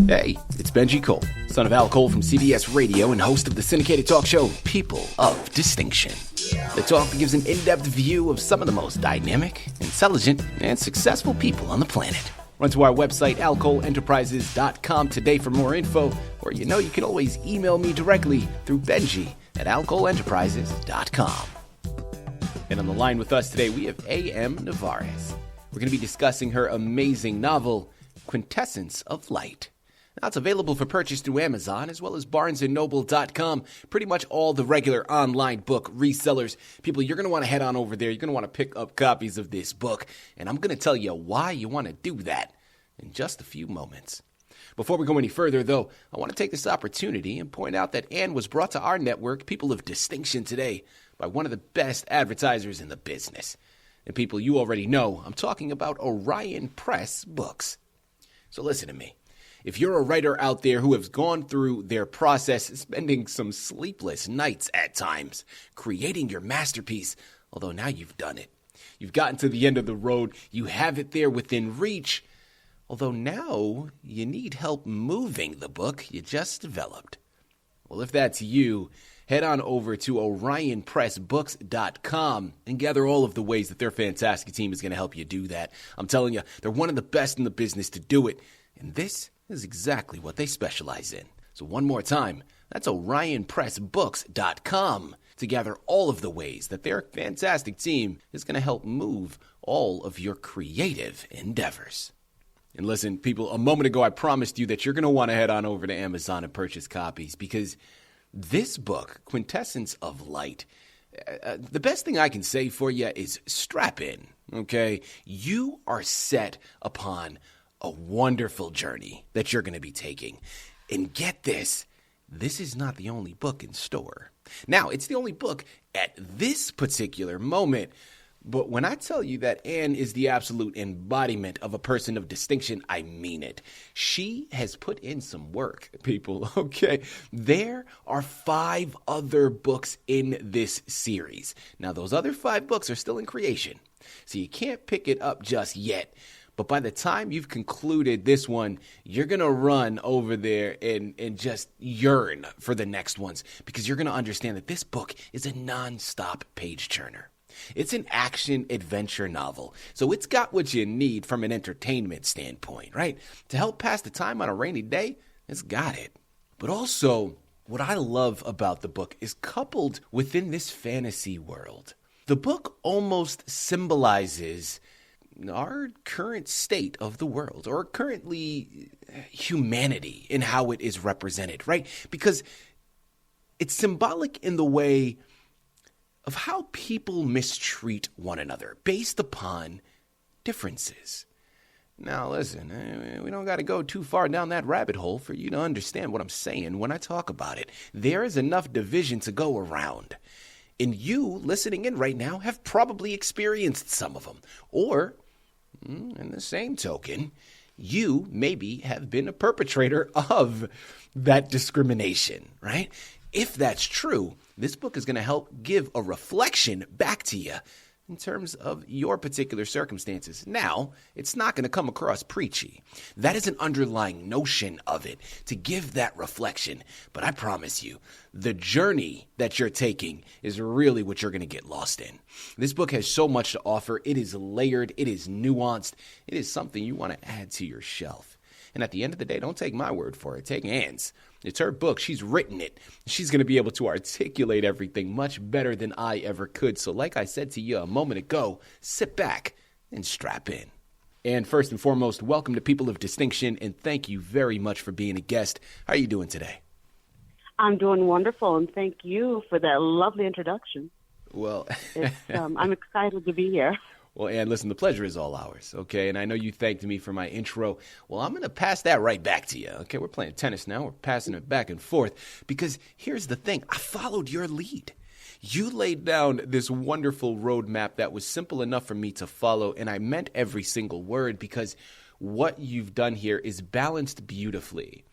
Hey, it's Benji Cole, son of Al Cole from CBS Radio and host of the syndicated talk show People of Distinction. The talk that gives an in-depth view of some of the most dynamic, intelligent, and successful people on the planet. Run to our website, alcoleenterprises.com today for more info, or you can always email me directly through benji@alcoleenterprises.com. And on the line with us today, we have A.M. Nevarez. We're going to be discussing her amazing novel, Quintessence of Light. Now, it's available for purchase through Amazon as well as barnesandnoble.com. Pretty much all the regular online book resellers. People, you're going to want to head on over there. You're going to want to pick up copies of this book. And I'm going to tell you why you want to do that in just a few moments. Before we go any further, though, I want to take this opportunity and point out that Ann was brought to our network, People of Distinction, today by one of the best advertisers in the business. And people, you already know I'm talking about Orion Press Books. So listen to me. If you're a writer out there who has gone through their process, spending some sleepless nights at times, creating your masterpiece, although now you've done it. You've gotten to the end of the road. You have it there within reach. Although now you need help moving the book you just developed. Well, if that's you, head on over to orionpressbooks.com and gather all of the ways that their fantastic team is going to help you do that. I'm telling you, they're one of the best in the business to do it. And this is exactly what they specialize in. So one more time, that's orionpressbooks.com to gather all of the ways that their fantastic team is going to help move all of your creative endeavors. And listen, people, a moment ago I promised you that you're going to want to head on over to Amazon and purchase copies because this book, Quintessence of Light, the best thing I can say for you is strap in, okay? You are set upon a wonderful journey that you're going to be taking. And get this, this is not the only book in store. Now, it's the only book at this particular moment. But when I tell you that Anne is the absolute embodiment of a person of distinction, I mean it. She has put in some work, people, okay? There are 5 other books in this series. Now, those other 5 books are still in creation, so you can't pick it up just yet. But by the time you've concluded this one, you're going to run over there and just yearn for the next ones because you're going to understand that this book is a nonstop page turner. It's an action-adventure novel, so it's got what you need from an entertainment standpoint, right? To help pass the time on a rainy day, it's got it. But also, what I love about the book is coupled within this fantasy world. The book almost symbolizes our current state of the world, or currently humanity in how it is represented, right? Because it's symbolic in the way of how people mistreat one another based upon differences. Now, listen, we don't got to go too far down that rabbit hole for you to understand what I'm saying when I talk about it. There is enough division to go around. And you, listening in right now, have probably experienced some of them. Or, in the same token, you maybe have been a perpetrator of that discrimination, right? If that's true, this book is going to help give a reflection back to you in terms of your particular circumstances. Now, it's not going to come across preachy. That is an underlying notion of it, to give that reflection. But I promise you, the journey that you're taking is really what you're going to get lost in. This book has so much to offer. It is layered. It is nuanced. It is something you want to add to your shelf. And at the end of the day, don't take my word for it. Take Anne's. It's her book. She's written it. She's going to be able to articulate everything much better than I ever could. So like I said to you a moment ago, sit back and strap in. And first and foremost, welcome to People of Distinction, and thank you very much for being a guest. How are you doing today? I'm doing wonderful, and thank you for that lovely introduction. Well, I'm excited to be here. Well, Ann, listen, the pleasure is all ours, okay? And I know you thanked me for my intro. Well, I'm going to pass that right back to you, okay? We're playing tennis now. We're passing it back and forth because here's the thing. I followed your lead. You laid down this wonderful roadmap that was simple enough for me to follow, and I meant every single word because what you've done here is balanced beautifully.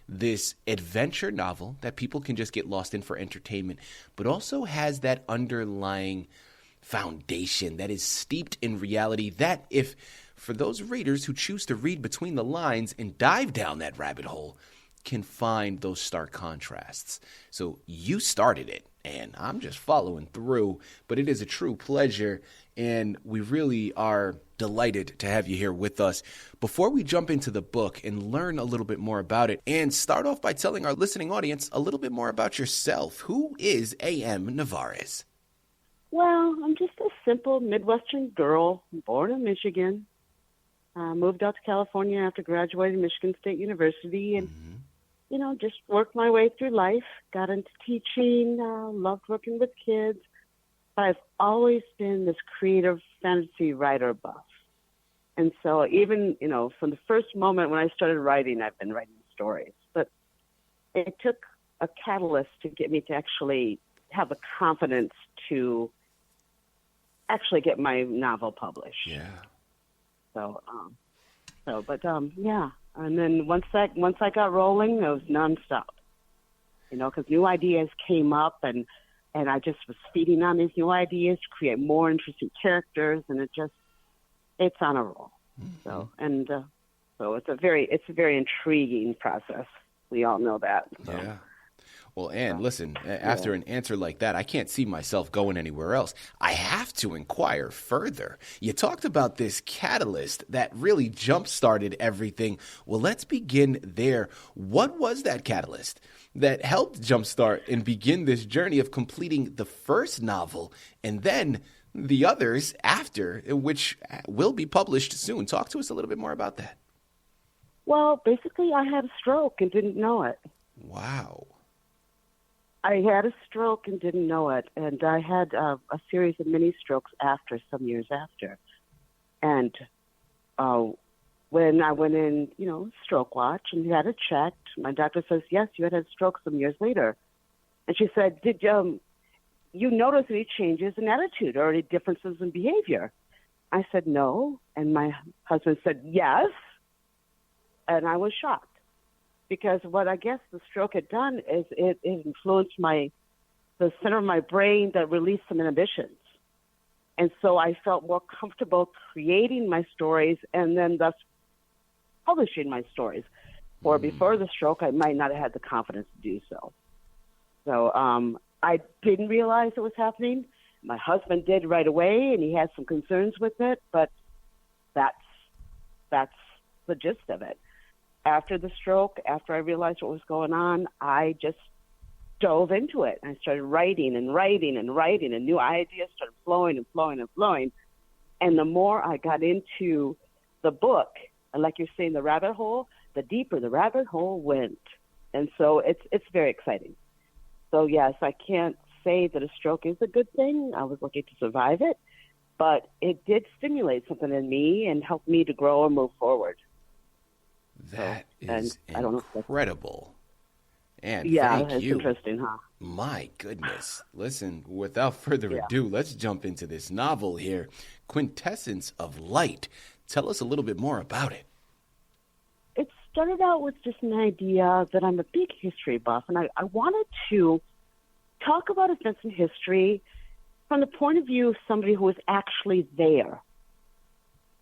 This adventure novel that people can just get lost in for entertainment, but also has that underlying foundation that is steeped in reality that, if for those readers who choose to read between the lines and dive down that rabbit hole can find those stark contrasts. So you started it, and I'm just following through, but it is a true pleasure, and we really are delighted to have you here with us. Before we jump into the book and learn a little bit more about it, and start off by telling our listening audience a little bit more about yourself. Who is A.M. Nevarez? Well, I'm just a simple Midwestern girl born in Michigan. Moved out to California after graduating Michigan State University and, just worked my way through life, got into teaching, loved working with kids. But I've always been this creative fantasy writer buff. And so even, from the first moment when I started writing, I've been writing stories. But it took a catalyst to get me to actually have the confidence to actually get my novel published. Yeah. Yeah. And then once I got rolling, it was nonstop. Because new ideas came up, and I just was feeding on these new ideas to create more interesting characters, and it's on a roll. Mm-hmm. So it's a very intriguing process. We all know that. So. Yeah. Well, Anne, listen, after an answer like that, I can't see myself going anywhere else. I have to inquire further. You talked about this catalyst that really jump-started everything. Well, let's begin there. What was that catalyst that helped jumpstart and begin this journey of completing the first novel and then the others after, which will be published soon? Talk to us a little bit more about that. Well, basically, I had a stroke and didn't know it. Wow. I had a stroke and didn't know it, and I had a series of mini strokes some years after. And when I went in, stroke watch and had it checked, my doctor says, yes, you had a stroke some years later. And she said, did you notice any changes in attitude or any differences in behavior? I said, no. And my husband said, yes. And I was shocked. Because what I guess the stroke had done is it influenced the center of my brain that released some inhibitions. And so I felt more comfortable creating my stories and then thus publishing my stories. Or before the stroke, I might not have had the confidence to do so. So I didn't realize it was happening. My husband did right away, and he had some concerns with it, but that's the gist of it. After the stroke, after I realized what was going on, I just dove into it. I started writing, and new ideas started flowing and flowing and flowing. And the more I got into the book, and like you're saying, the rabbit hole, the deeper the rabbit hole went. And so it's very exciting. So, yes, I can't say that a stroke is a good thing. I was lucky to survive it. But it did stimulate something in me and help me to grow and move forward. That is incredible. And yeah, thank it's you. Interesting, huh? My goodness. Listen, without further ado, let's jump into this novel here, Quintessence of Light. Tell us a little bit more about it. It started out with just an idea that I'm a big history buff, and I wanted to talk about events in history from the point of view of somebody who was actually there.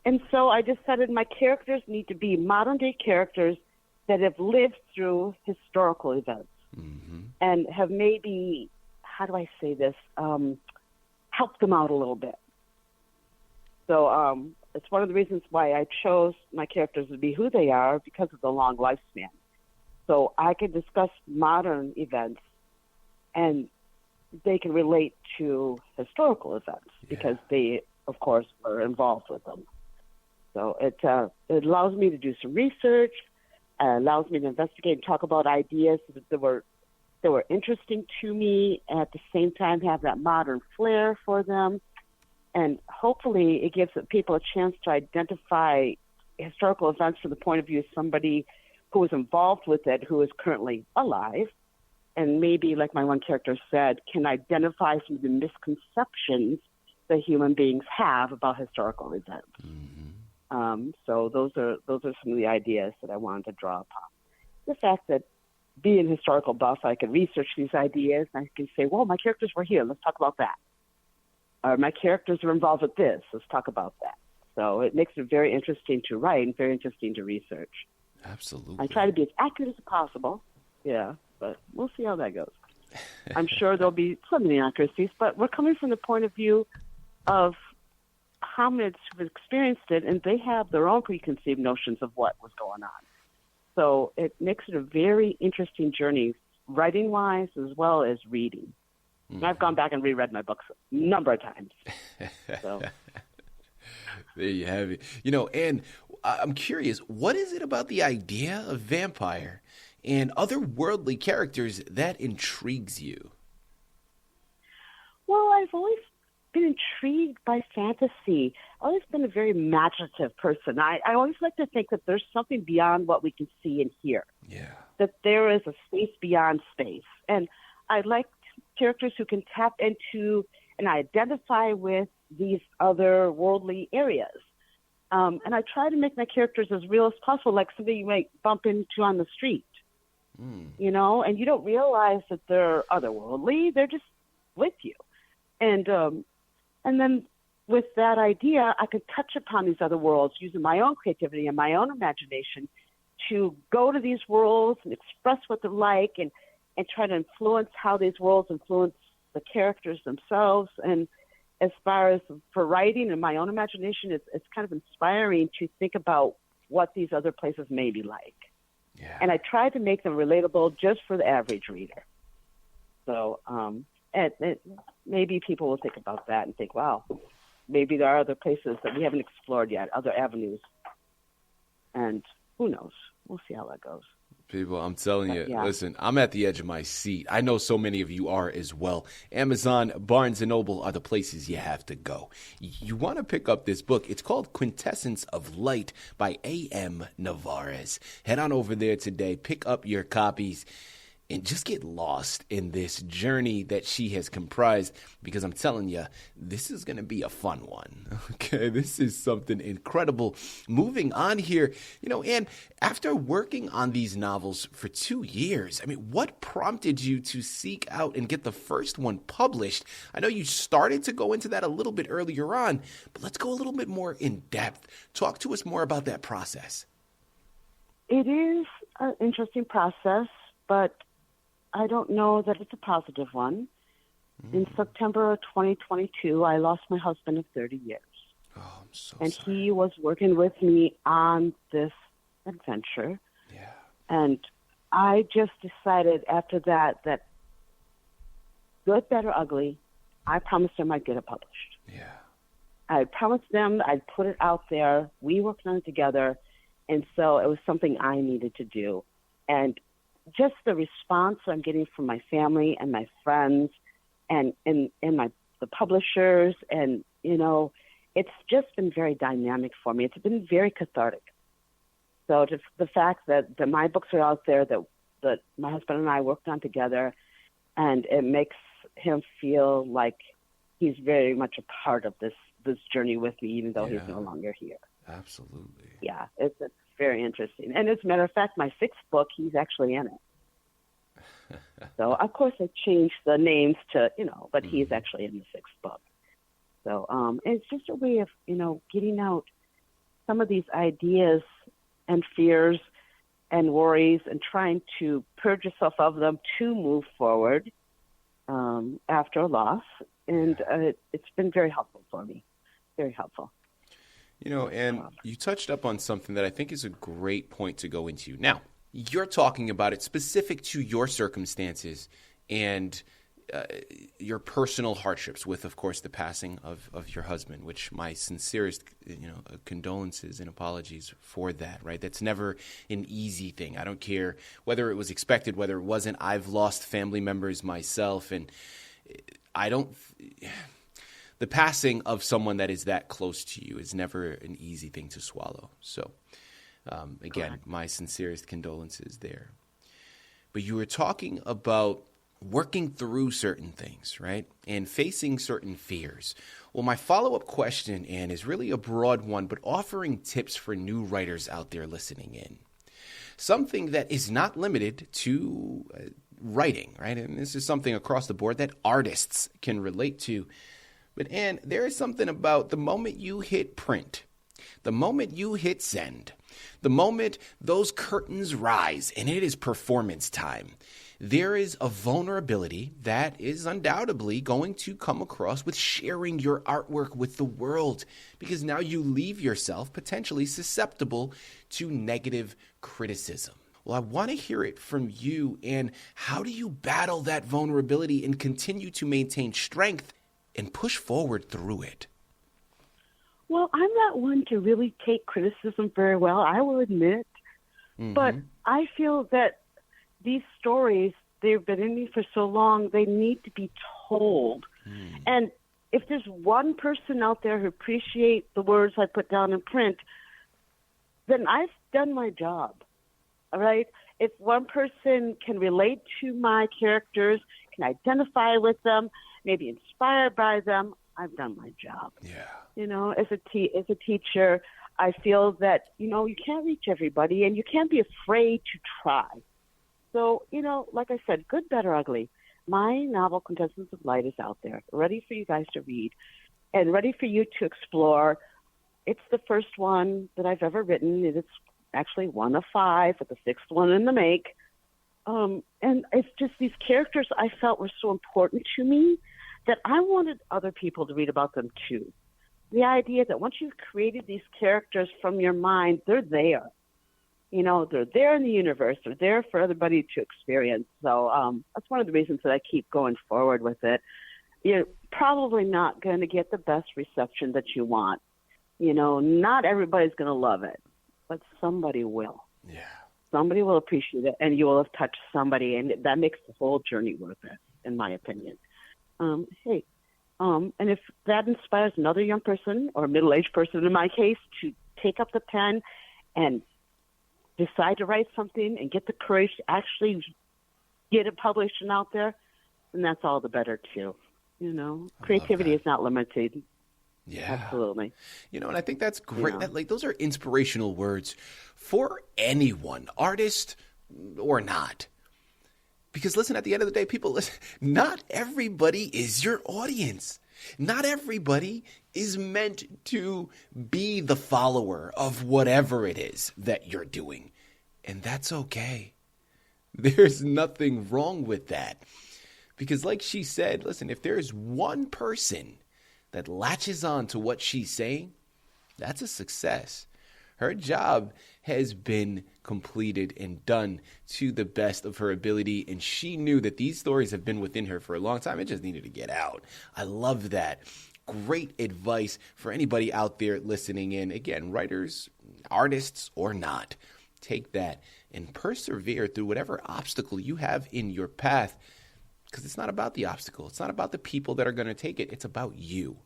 And so I decided my characters need to be modern-day characters that have lived through historical events and have maybe, how do I say this, helped them out a little bit. So it's one of the reasons why I chose my characters to be who they are, because of the long lifespan. So I can discuss modern events, and they can relate to historical events because they, of course, were involved with them. So it allows me to do some research, allows me to investigate and talk about ideas that were interesting to me, and at the same time have that modern flair for them. And hopefully it gives people a chance to identify historical events from the point of view of somebody who was involved with it, who is currently alive, and maybe, like my one character said, can identify some of the misconceptions that human beings have about historical events. So those are some of the ideas that I wanted to draw upon. The fact that being a historical buff, I can research these ideas, and I can say, well, my characters were here, let's talk about that. Or my characters are involved with this, let's talk about that. So it makes it very interesting to write and very interesting to research. Absolutely. I try to be as accurate as possible. Yeah, but we'll see how that goes. I'm sure there'll be some inaccuracies, but we're coming from the point of view of hominids who've experienced it, and they have their own preconceived notions of what was going on. So it makes it a very interesting journey, writing-wise as well as reading. And I've gone back and reread my books a number of times. So. There you have it. And I'm curious, what is it about the idea of vampire and otherworldly characters that intrigues you? Well, I've always been intrigued by fantasy. I've always been a very imaginative person. I always like to think that there's something beyond what we can see and hear. Yeah. That there is a space beyond space. And I like characters who can tap into and identify with these other worldly areas. And I try to make my characters as real as possible, like somebody you might bump into on the street. And you don't realize that they're otherworldly. They're just with you. And then with that idea, I could touch upon these other worlds using my own creativity and my own imagination to go to these worlds and express what they're like and try to influence how these worlds influence the characters themselves. And as far as for writing and my own imagination, it's kind of inspiring to think about what these other places may be like. Yeah. And I try to make them relatable just for the average reader. So maybe people will think about that and think, wow, maybe there are other places that we haven't explored yet, other avenues. And who knows? We'll see how that goes. People, I'm telling you, Listen, I'm at the edge of my seat. I know so many of you are as well. Amazon, Barnes & Noble are the places you have to go. You want to pick up this book. It's called Quintessence of Light by A.M. Nevarez. Head on over there today, pick up your copies, and just get lost in this journey that she has comprised, because I'm telling you, this is going to be a fun one. Okay, this is something incredible. Moving on here, and after working on these novels for 2 years, what prompted you to seek out and get the first one published? I know you started to go into that a little bit earlier on, but let's go a little bit more in depth. Talk to us more about that process. It is an interesting process, but I don't know that it's a positive one. In September of 2022, I lost my husband of 30 years. Oh, I'm so and sorry. He was working with me on this adventure. Yeah. And I just decided after that good, bad, or ugly, I promised him I'd get it published. Yeah. I promised them I'd put it out there. We worked on it together. And so it was something I needed to do. And just the response I'm getting from my family and my friends and the publishers, and it's just been very dynamic for me. It's been very cathartic. So just the fact that my books are out there that my husband and I worked on together, and it makes him feel like he's very much a part of this journey with me, even though he's no longer here. Absolutely. Yeah, it's very interesting. And as a matter of fact, my 6th book, he's actually in it. So, of course, I changed the names to, but he's actually in the 6th book. So it's just a way of, getting out some of these ideas and fears and worries and trying to purge yourself of them to move forward after a loss. And it's been very helpful for me, very helpful. And you touched up on something that I think is a great point to go into. Now, you're talking about it specific to your circumstances and your personal hardships with, of course, the passing of your husband, which my sincerest, condolences and apologies for that, right? That's never an easy thing. I don't care whether it was expected, whether it wasn't. I've lost family members myself, and the passing of someone that is that close to you is never an easy thing to swallow. So, again, Correct. My sincerest condolences there. But you were talking about working through certain things, right? And facing certain fears. Well, my follow-up question, Anne, is really a broad one, but offering tips for new writers out there listening in. Something that is not limited to writing, right? And this is something across the board that artists can relate to. But Anne, there is something about the moment you hit print The moment you hit send, the moment those curtains rise and it is performance time, there is a vulnerability that is undoubtedly going to come across with sharing your artwork with the world, because now you leave yourself potentially susceptible to negative criticism. Well, I want to hear it from you. And how do you battle that vulnerability and continue to maintain strength and push forward through it? Well, I'm not one to really take criticism very well, I will admit. But I feel that these stories, they've been in me for so long, they need to be told. And if there's one person out there who appreciates the words I put down in print, then I've done my job. All right? If one person can relate to my characters, can identify with them, maybe inspired by them, I've done my job. Yeah. You know, as a teacher, I feel that, you know, you can't reach everybody and you can't be afraid to try. So, you know, like I said, good, bad, or ugly, my novel, Quintessence of Light, is out there, ready for you guys to read and ready for you to explore. It's the first one that I've ever written. It's actually one of 5, with the 6th one in the make. And it's just these characters I felt were so important to me that I wanted other people to read about them too. The idea that once you've created these characters from your mind, they're there. You know, they're there in the universe. They're there for everybody to experience. So that's one of the reasons that I keep going forward with it. You're probably not going to get the best reception that you want. You know, not everybody's going to love it, but somebody will. Yeah. Somebody will appreciate it, and you will have touched somebody, and that makes the whole journey worth it, in my opinion. And if that inspires another young person or a middle-aged person, in my case, to take up the pen and decide to write something and get the courage to actually get it published and out there, then that's all the better too. You know, creativity is not limited. Yeah, absolutely. You know, and I think that's great. Yeah. Like, those are inspirational words for anyone, artist or not. Because listen, at the end of the day, people, listen, not everybody is your audience. Not everybody is meant to be the follower of whatever it is that you're doing. And that's okay. There's nothing wrong with that. Because like she said, listen, if there's one person that latches on to what she's saying, that's a success. Her job has been completed and done to the best of her ability, and she knew that these stories have been within her for a long time. It just needed to get out. I love that. Great advice for anybody out there listening in. Again, writers, artists, or not. Take that and persevere through whatever obstacle you have in your path, because it's not about the obstacle. It's not about the people that are going to take it. It's about you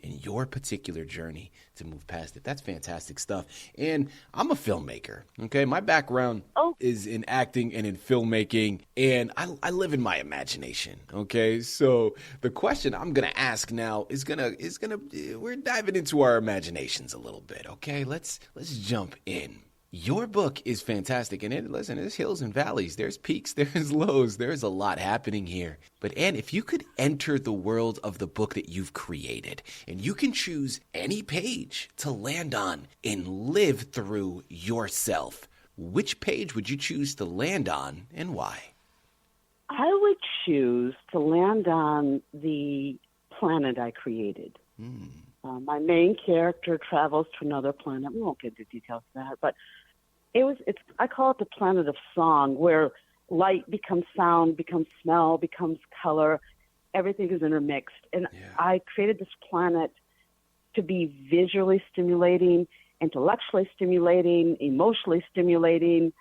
and your particular journey to move past it. That's fantastic stuff. And I'm a filmmaker, okay? My background is in acting and in filmmaking, and I live in my imagination, okay? So the question I'm going to ask now is we're diving into our imaginations a little bit, okay? Let's jump in. Your book is fantastic, and there's hills and valleys, there's peaks, there's lows, there's a lot happening here. But Anne, if you could enter the world of the book that you've created, and you can choose any page to land on and live through yourself, which page would you choose to land on, and why? I would choose to land on the planet I created. My main character travels to another planet. We won't get into details of that, but I call it the planet of song, where light becomes sound, becomes smell, becomes color. Everything is intermixed. And I created this planet to be visually stimulating, intellectually stimulating, emotionally stimulating.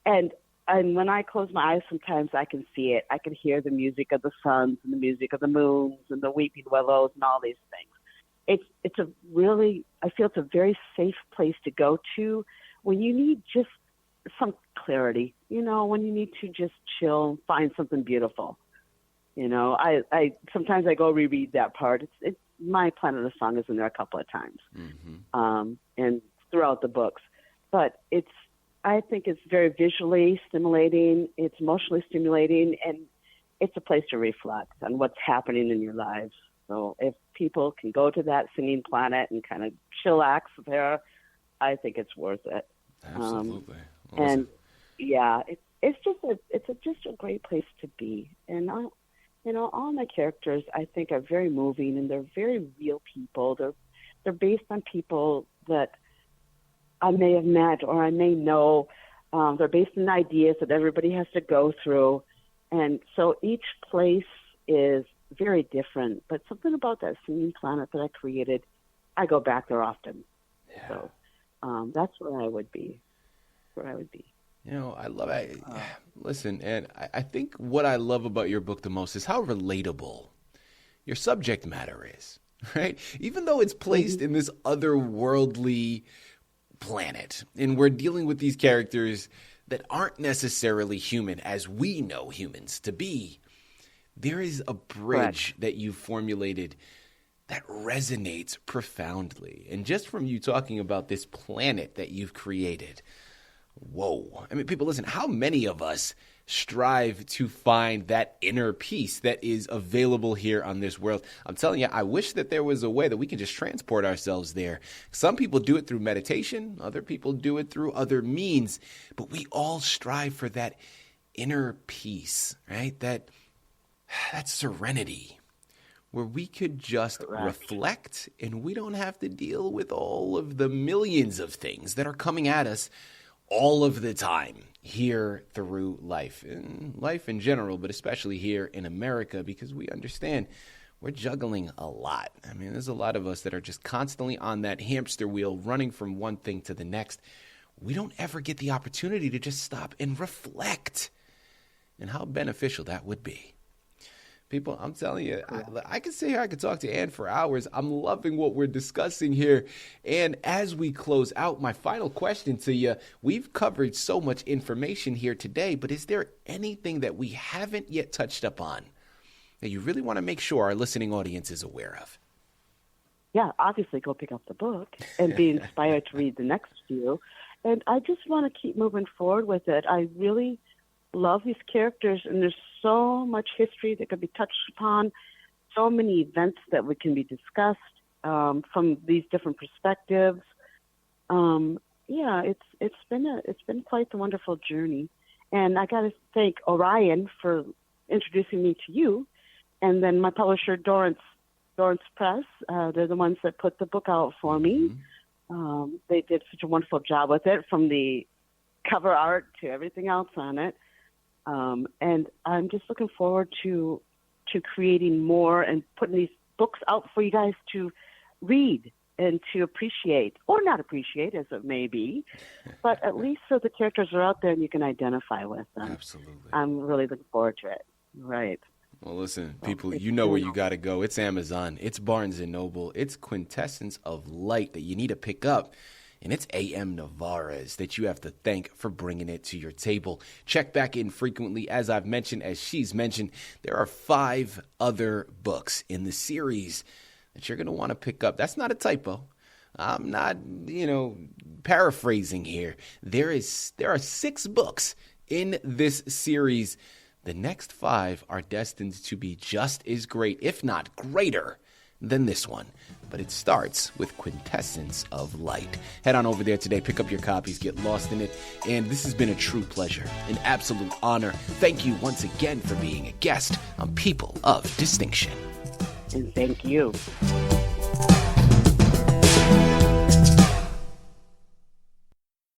And when I close my eyes, sometimes I can see it. I can hear the music of the suns and the music of the moons and the weeping willows and all these things. It's a really, I feel it's a very safe place to go to when you need just some clarity, you know, when you need to just chill, find something beautiful. You know, I sometimes I go reread that part. It's my Planet of Song is in there a couple of times, and throughout the books. But I think it's very visually stimulating, it's emotionally stimulating, and it's a place to reflect on what's happening in your lives. So if people can go to that singing planet and kind of chillax there, I think it's worth it. Absolutely. And yeah, it's just a great place to be. And all my characters I think are very moving, and they're very real people. They're based on people that I may have met or I may know. They're based on ideas that everybody has to go through. And so each place is very different. But something about that singing planet that I created, I go back there often. Yeah. So that's where I would be. I love it. Listen, and I think what I love about your book the most is how relatable your subject matter is, right? Even though it's placed in this otherworldly planet, and we're dealing with these characters that aren't necessarily human as we know humans to be, there is a bridge that you've formulated that resonates profoundly. And just from you talking about this planet that you've created, whoa. I mean, people, listen, how many of us strive to find that inner peace that is available here on this world? I'm telling you, I wish that there was a way that we can just transport ourselves there. Some people do it through meditation. Other people do it through other means. But we all strive for that inner peace, right? That serenity where we could just reflect, and we don't have to deal with all of the millions of things that are coming at us all of the time here through life in general, but especially here in America, because we understand we're juggling a lot. I mean, there's a lot of us that are just constantly on that hamster wheel, running from one thing to the next. We don't ever get the opportunity to just stop and reflect, and how beneficial that would be. People, I'm telling you, I could sit here, I could talk to Ann for hours. I'm loving what we're discussing here. And as we close out, my final question to you, we've covered so much information here today, but is there anything that we haven't yet touched up on that you really want to make sure our listening audience is aware of? Yeah, obviously go pick up the book and be inspired to read the next few. And I just want to keep moving forward with it. I really love these characters, and there's so much history that could be touched upon, so many events that can be discussed from these different perspectives. It's been quite the wonderful journey, and I got to thank Orion for introducing me to you, and then my publisher Dorrance Press. They're the ones that put the book out for me. They did such a wonderful job with it, from the cover art to everything else on it. And I'm just looking forward to creating more and putting these books out for you guys to read and to appreciate, or not appreciate, as it may be, but at least so the characters are out there and you can identify with them. Absolutely. I'm really looking forward to it. Right. Well, listen, people, you know where you got to go. It's Amazon. It's Barnes & Noble. It's Quintessence of Light that you need to pick up. And it's A.M. Nevarez that you have to thank for bringing it to your table. Check back in frequently. As I've mentioned, as she's mentioned, there are 5 other books in the series that you're going to want to pick up. That's not a typo. I'm not, paraphrasing here. There are 6 books in this series. The next 5 are destined to be just as great, if not greater, than this one. But it starts with Quintessence of Light. Head on over there today, pick up your copies, get lost in it. And this has been a true pleasure, an absolute honor. Thank you once again for being a guest on People of Distinction. And thank you.